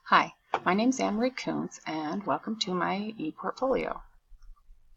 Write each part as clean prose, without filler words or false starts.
Hi, my name is Anne-Marie Kuntz, and welcome to my ePortfolio.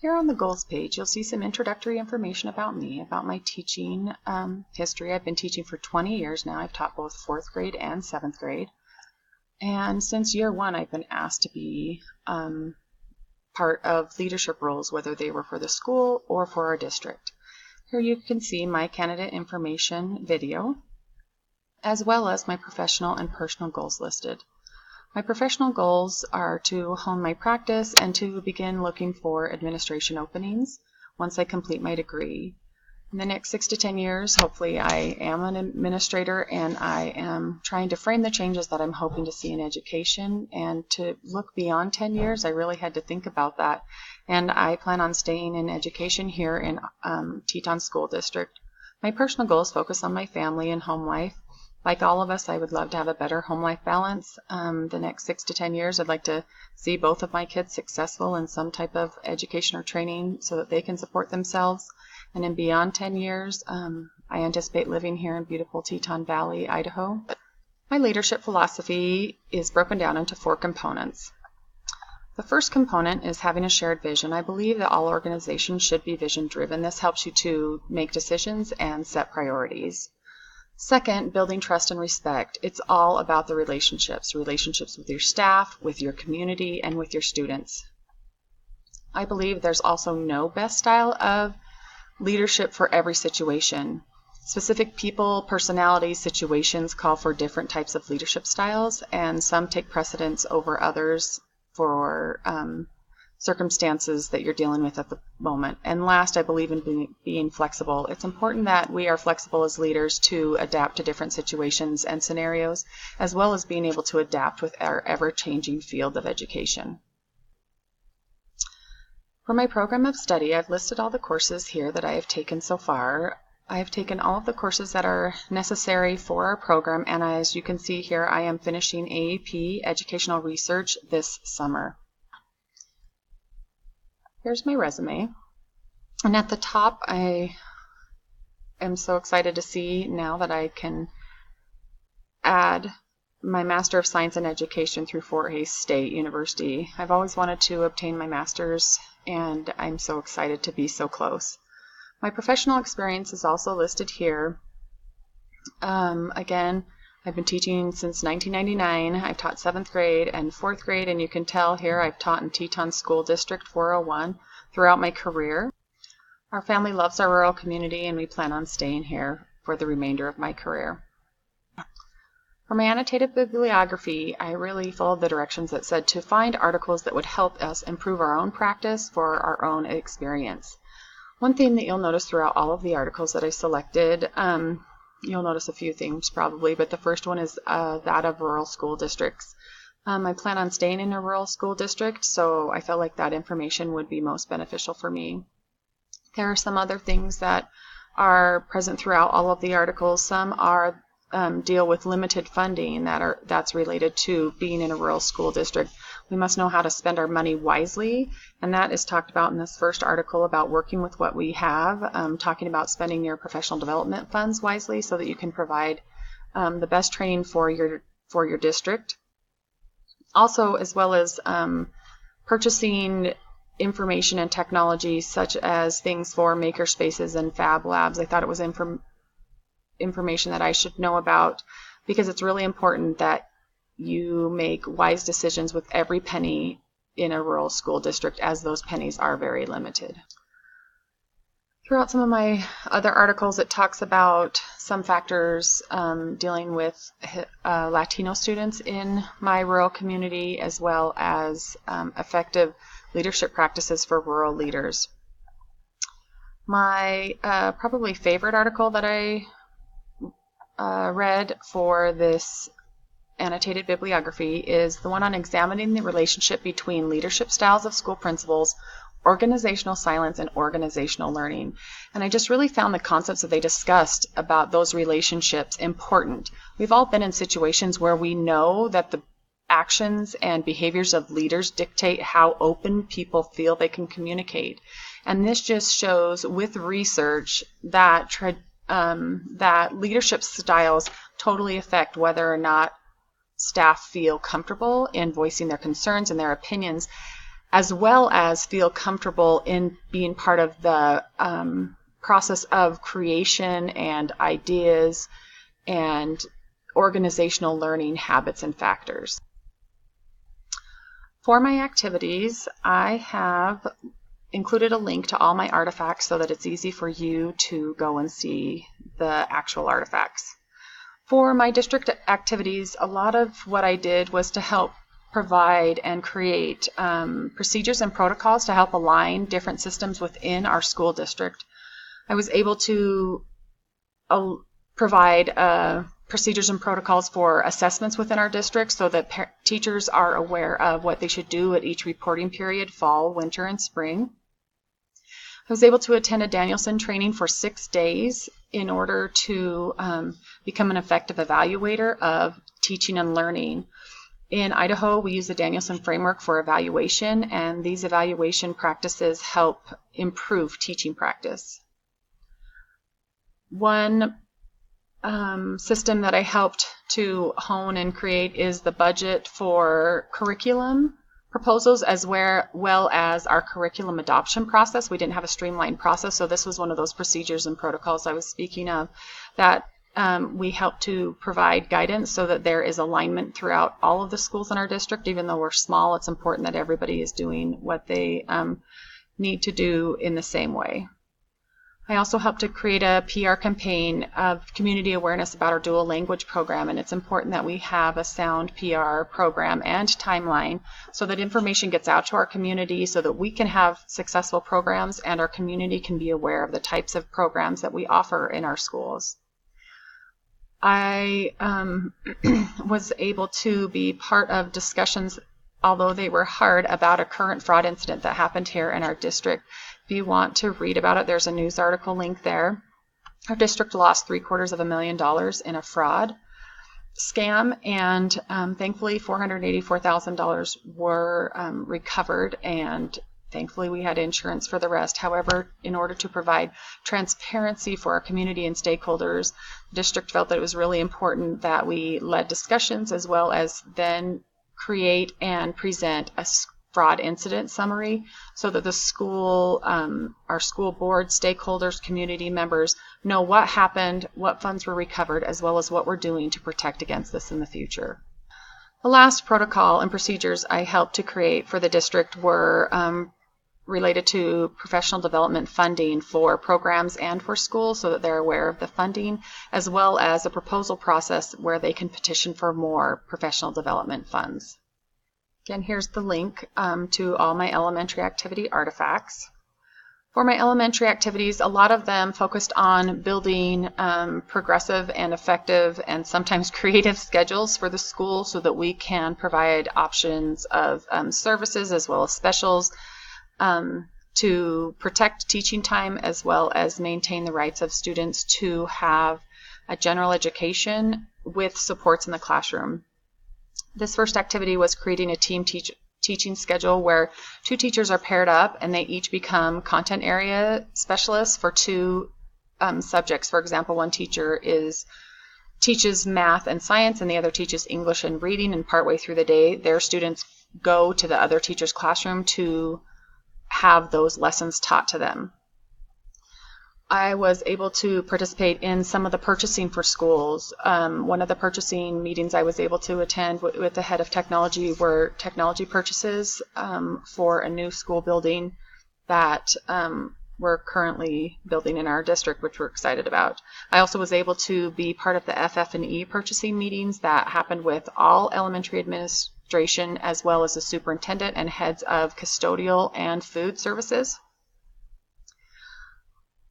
Here on the goals page, you'll see some introductory information about me, about my teaching history. I've been teaching for 20 years now. I've taught both 4th grade and 7th grade. And since year one, I've been asked to be part of leadership roles, whether they were for the school or for our district. Here you can see my candidate information video, as well as my professional and personal goals listed. My professional goals are to hone my practice and to begin looking for administration openings once I complete my degree. In the next 6 to 10 years, hopefully I am an administrator, and I am trying to frame the changes that I'm hoping to see in education. And to look beyond 10 years, I really had to think about that. And I plan on staying in education here in Teton School District. My personal goals focus on my family and home life. Like all of us, I would love to have a better home-life balance. The next 6 to 10 years, I'd like to see both of my kids successful in some type of education or training so that they can support themselves. And in beyond 10 years, I anticipate living here in beautiful Teton Valley, Idaho. My leadership philosophy is broken down into 4 components. The first component is having a shared vision. I believe that all organizations should be vision-driven. This helps you to make decisions and set priorities. Second, building trust and respect. It's all about the relationships with your staff, with your community, and with your students. I believe there's also no best style of leadership for every situation. Specific people, personalities, situations call for different types of leadership styles, and some take precedence over others for circumstances that you're dealing with at the moment. And last, I believe in being flexible. It's important that we are flexible as leaders to adapt to different situations and scenarios, as well as being able to adapt with our ever-changing field of education. For my program of study, I've listed all the courses here that I have taken so far. I have taken all of the courses that are necessary for our program, and as you can see here, I am finishing AAP Educational Research this summer. Here's my resume, and at the top I am so excited to see now that I can add my Master of Science in Education through Fort Hays State University. I've always wanted to obtain my master's, and I'm so excited to be so close. My professional experience is also listed here. Again, I've been teaching since 1999. I've taught 7th grade and 4th grade, and you can tell here I've taught in Teton School District 401 throughout my career. Our family loves our rural community, and we plan on staying here for the remainder of my career. For my annotated bibliography, I really followed the directions that said to find articles that would help us improve our own practice for our own experience. One thing that you'll notice throughout all of the articles that I selected, you'll notice a few things probably, but the first one is that of rural school districts. I plan on staying in a rural school district, so I felt like that information would be most beneficial for me. There are some other things that are present throughout all of the articles. Some are deal with limited funding that's related to being in a rural school district. We must know how to spend our money wisely, and that is talked about in this first article about working with what we have, talking about spending your professional development funds wisely so that you can provide the best training for your district. Also, as well as purchasing information and technology such as things for maker spaces and fab labs. I thought it was information that I should know about because it's really important that you make wise decisions with every penny in a rural school district, as those pennies are very limited. Throughout some of my other articles, it talks about some factors dealing with Latino students in my rural community, as well as effective leadership practices for rural leaders. My probably favorite article that I read for this annotated bibliography is the one on examining the relationship between leadership styles of school principals, organizational silence, and organizational learning. And I just really found the concepts that they discussed about those relationships important. We've all been in situations where we know that the actions and behaviors of leaders dictate how open people feel they can communicate. And this just shows with research that that leadership styles totally affect whether or not staff feel comfortable in voicing their concerns and their opinions, as well as feel comfortable in being part of the process of creation and ideas and organizational learning habits and factors. For my activities, I have included a link to all my artifacts so that it's easy for you to go and see the actual artifacts. For my district activities, a lot of what I did was to help provide and create procedures and protocols to help align different systems within our school district. I was able to provide procedures and protocols for assessments within our district so that teachers are aware of what they should do at each reporting period, fall, winter, and spring. I was able to attend a Danielson training for 6 days in order to become an effective evaluator of teaching and learning. In Idaho, we use the Danielson framework for evaluation, and these evaluation practices help improve teaching practice. One system that I helped to hone and create is the budget for curriculum proposals as well as our curriculum adoption process. We didn't have a streamlined process, so this was one of those procedures and protocols I was speaking of that we help to provide guidance so that there is alignment throughout all of the schools in our district. Even though we're small, it's important that everybody is doing what they need to do in the same way. I also helped to create a PR campaign of community awareness about our dual language program, and it's important that we have a sound PR program and timeline so that information gets out to our community so that we can have successful programs and our community can be aware of the types of programs that we offer in our schools. I was able to be part of discussions, although they were hard, about a current fraud incident that happened here in our district. If you want to read about it, there's a news article link there. Our district lost $750,000 in a fraud scam, and thankfully $484,000 were recovered, and thankfully we had insurance for the rest. However, in order to provide transparency for our community and stakeholders, the district felt that it was really important that we led discussions as well as then create and present a fraud incident summary so that the school, our school board, stakeholders, community members know what happened, what funds were recovered, as well as what we're doing to protect against this in the future. The last protocol and procedures I helped to create for the district were related to professional development funding for programs and for schools so that they're aware of the funding, as well as a proposal process where they can petition for more professional development funds. Again, here's the link to all my elementary activity artifacts. For my elementary activities, a lot of them focused on building progressive and effective and sometimes creative schedules for the school so that we can provide options of services as well as specials to protect teaching time as well as maintain the rights of students to have a general education with supports in the classroom. This first activity was creating a team teaching schedule where 2 teachers are paired up and they each become content area specialists for 2 subjects. For example, one teacher teaches math and science and the other teaches English and reading, and partway through the day their students go to the other teacher's classroom to have those lessons taught to them. I was able to participate in some of the purchasing for schools. One of the purchasing meetings I was able to attend with the head of technology were technology purchases for a new school building that we're currently building in our district, which we're excited about. I also was able to be part of the FF&E purchasing meetings that happened with all elementary administration as well as the superintendent and heads of custodial and food services.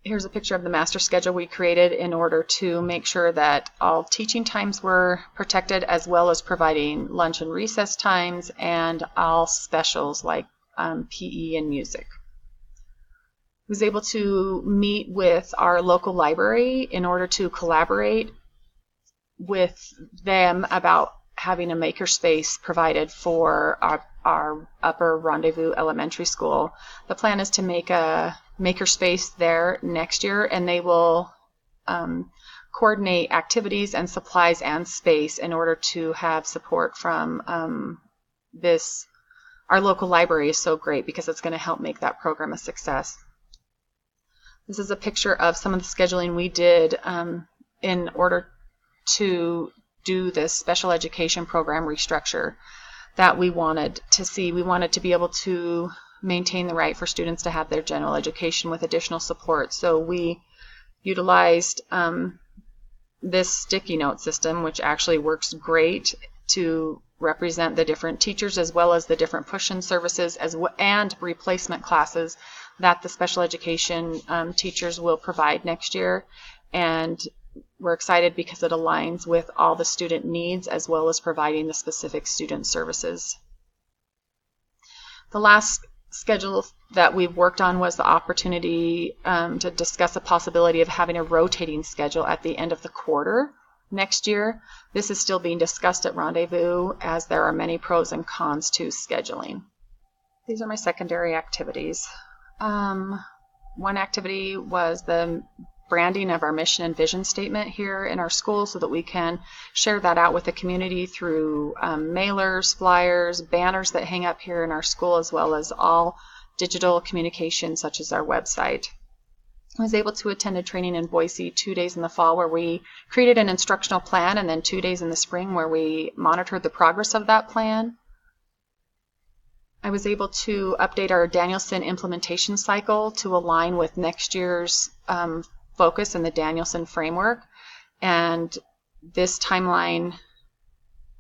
Here's a picture of the master schedule we created in order to make sure that all teaching times were protected as well as providing lunch and recess times and all specials like PE and music. I was able to meet with our local library in order to collaborate with them about having a makerspace provided for our Upper Rendezvous Elementary School. The plan is to make a makerspace there next year, and they will coordinate activities and supplies and space in order to have support from our local library is so great because it's going to help make that program a success. This is a picture of some of the scheduling we did in order to do this special education program restructure that we wanted to see. We wanted to be able to maintain the right for students to have their general education with additional support. So we utilized this sticky note system, which actually works great to represent the different teachers as well as the different push-in services and replacement classes that the special education teachers will provide next year. And we're excited because it aligns with all the student needs as well as providing the specific student services. The last schedule that we've worked on was the opportunity to discuss the possibility of having a rotating schedule at the end of the quarter next year. This is still being discussed at Rendezvous as there are many pros and cons to scheduling. These are my secondary activities. One activity was the branding of our mission and vision statement here in our school so that we can share that out with the community through mailers, flyers, banners that hang up here in our school, as well as all digital communication such as our website. I was able to attend a training in Boise 2 days in the fall where we created an instructional plan, and then 2 days in the spring where we monitored the progress of that plan. I was able to update our Danielson implementation cycle to align with next year's focus in the Danielson framework, and this timeline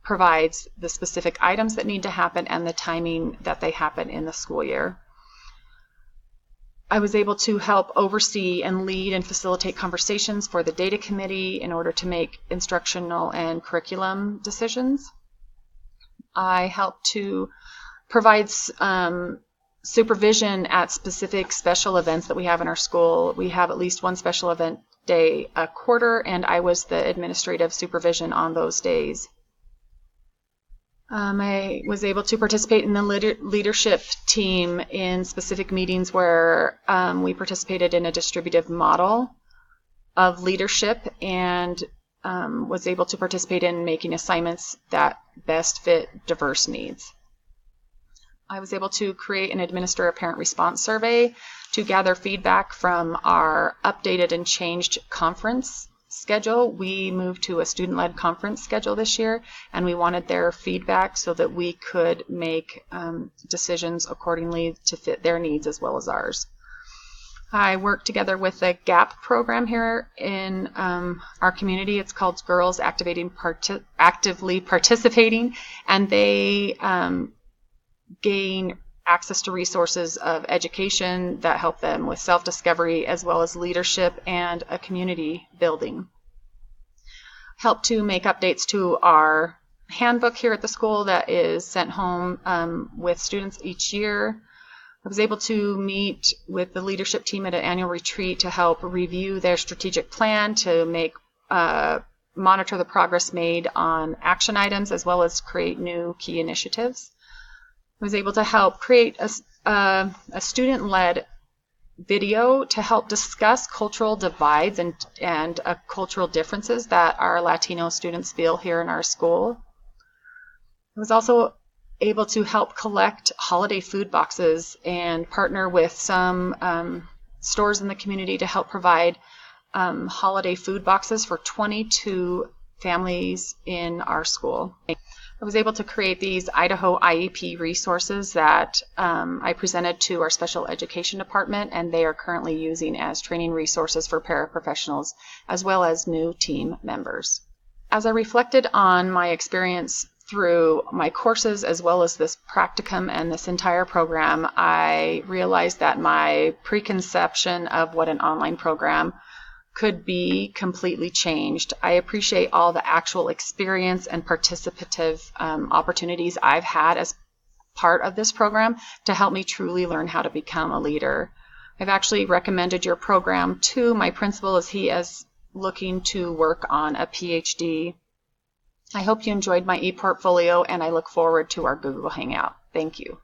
provides the specific items that need to happen and the timing that they happen in the school year. I was able to help oversee and lead and facilitate conversations for the data committee in order to make instructional and curriculum decisions. I helped to provide supervision at specific special events that we have in our school. We have at least one special event day a quarter, and I was the administrative supervision on those days. I was able to participate in the leadership team in specific meetings where we participated in a distributive model of leadership, and was able to participate in making assignments that best fit diverse needs. I was able to create and administer a parent response survey to gather feedback from our updated and changed conference schedule. We moved to a student-led conference schedule this year, and we wanted their feedback so that we could make decisions accordingly to fit their needs as well as ours. I worked together with the GAP program here in our community. It's called Girls Actively Participating, and they gain access to resources of education that help them with self-discovery as well as leadership and a community building. Help to make updates to our handbook here at the school that is sent home with students each year. I was able to meet with the leadership team at an annual retreat to help review their strategic plan, to make monitor the progress made on action items as well as create new key initiatives. I was able to help create a student-led video to help discuss cultural divides and cultural differences that our Latino students feel here in our school. I was also able to help collect holiday food boxes and partner with some stores in the community to help provide holiday food boxes for 22 families in our school. I was able to create these Idaho IEP resources that I presented to our special education department, and they are currently using as training resources for paraprofessionals as well as new team members. As I reflected on my experience through my courses as well as this practicum and this entire program, I realized that my preconception of what an online program could be completely changed. I appreciate all the actual experience and participative opportunities I've had as part of this program to help me truly learn how to become a leader. I've actually recommended your program to my principal as he is looking to work on a PhD. I hope you enjoyed my ePortfolio, and I look forward to our Google Hangout. Thank you.